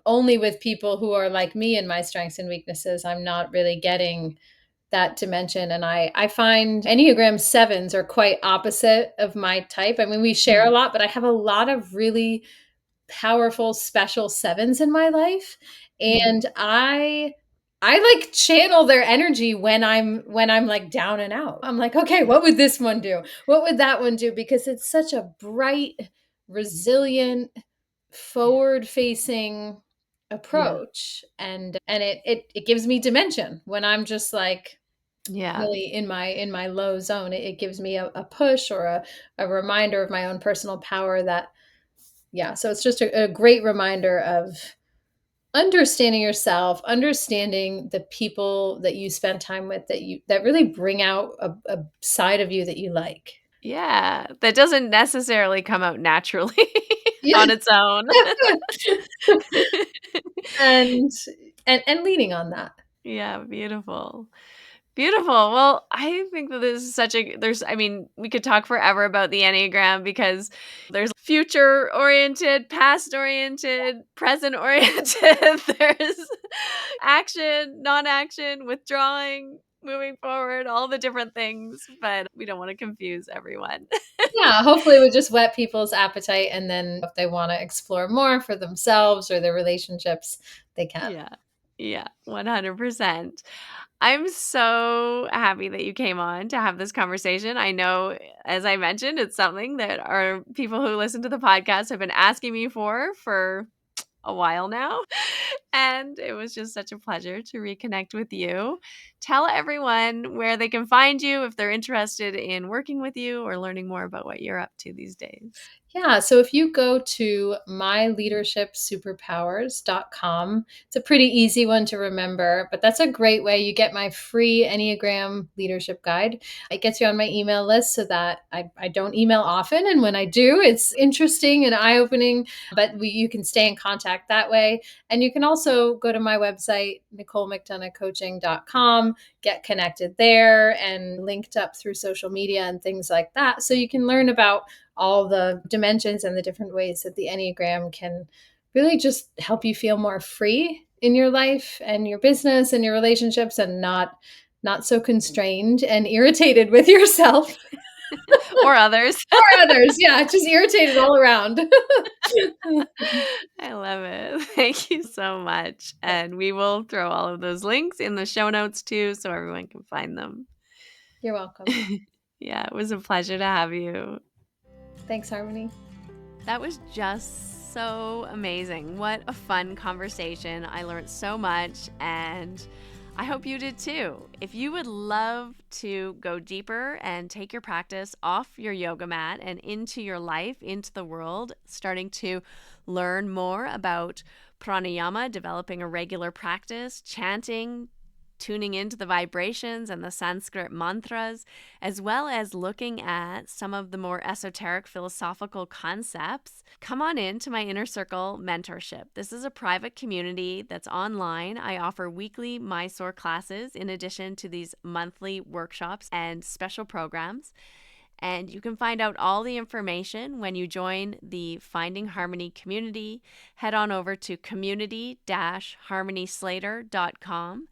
S2: only with people who are like me in my strengths and weaknesses, I'm not really getting that dimension. And I find Enneagram sevens are quite opposite of my type. I mean, we share a
S1: Mm.
S2: lot, but I have a lot of really powerful, special sevens in my life.
S1: Yeah.
S2: And I like channel their energy when I'm like down and out. I'm like, okay, what would this one do? What would that one do? Because it's such a bright, resilient,
S1: Yeah.
S2: forward facing
S1: Yeah.
S2: approach. And it gives me dimension when I'm just like
S1: Yeah.
S2: really in my low zone. It gives me a push or a reminder of my own personal power that, yeah. So it's just a great reminder of understanding yourself, understanding the people that you spend time with that really bring out a side of you that you like.
S1: Yeah. That doesn't necessarily come out naturally
S2: Yeah.
S1: on its own.
S2: and and leaning on that.
S1: Yeah, beautiful. Beautiful. Well, I think that this is such a I mean, we could talk forever about the Enneagram because there's future oriented, past oriented, present oriented. There's action, non-action, withdrawing, moving forward, all the different things, but we don't want to confuse everyone.
S2: Yeah, hopefully it would just whet people's appetite, and then if they want to explore more for themselves or their relationships, they can.
S1: Yeah. Yeah, 100%. I'm so happy that you came on to have this conversation. I know, as I mentioned, it's something that our people who listen to the podcast have been asking me for a while now. And it was just such a pleasure to reconnect with you. Tell everyone where they can find you if they're interested in working with you or learning more about what you're up to these days.
S2: Yeah, so if you go to myleadershipsuperpowers.com, it's a pretty easy one to remember, but that's a great way. You get my free Enneagram leadership guide. It gets you on my email list so that I don't email often. And when I do, it's interesting and eye opening, but you can stay in contact that way. And you can also go to my website, NicoleMcDonoughCoaching.com, get connected there and linked up through social media and things like that. So you can learn about all the dimensions and the different ways that the Enneagram can really just help you feel more free in your life and your business and your relationships, and not so constrained and irritated with yourself
S1: Or others.
S2: or others. Yeah, just irritated all around.
S1: I love it. Thank you so much. And we will throw all of those links in the show notes too so everyone can find them.
S2: You're welcome.
S1: Yeah, it was a pleasure to have you.
S2: Thanks, Harmony.
S1: That was just so amazing. What a fun conversation. I learned so much and I hope you did too. If you would love to go deeper and take your practice off your yoga mat and into your life, into the world, starting to learn more about pranayama, developing a regular practice, chanting, tuning into the vibrations and the Sanskrit mantras, as well as looking at some of the more esoteric philosophical concepts, come on in to my Inner Circle mentorship. This is a private community that's online. I offer weekly Mysore classes in addition to these monthly workshops and special programs. And you can find out all the information when you join the Finding Harmony community. Head on over to community-harmonyslater.com.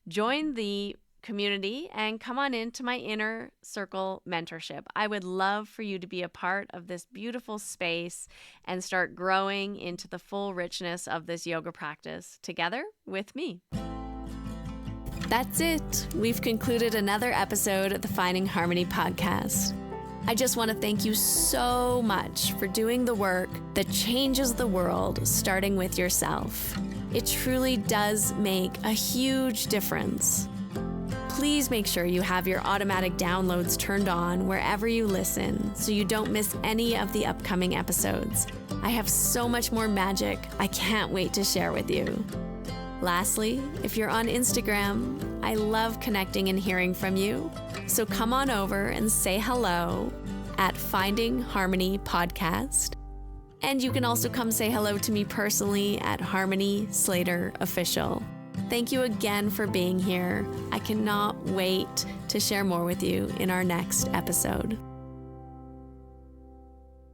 S1: Join the community and come on into my Inner Circle mentorship. I would love for you to be a part of this beautiful space and start growing into the full richness of this yoga practice together with me. That's it. We've concluded another episode of the Finding Harmony podcast. I just want to thank you so much for doing the work that changes the world, starting with yourself. It truly does make a huge difference. Please make sure you have your automatic downloads turned on wherever you listen so you don't miss any of the upcoming episodes. I have so much more magic I can't wait to share with you. Lastly, if you're on Instagram, I love connecting and hearing from you. So come on over and say hello at Finding Harmony Podcast. And you can also come say hello to me personally at Harmony Slater Official. Thank you again for being here. I cannot wait to share more with you in our next episode.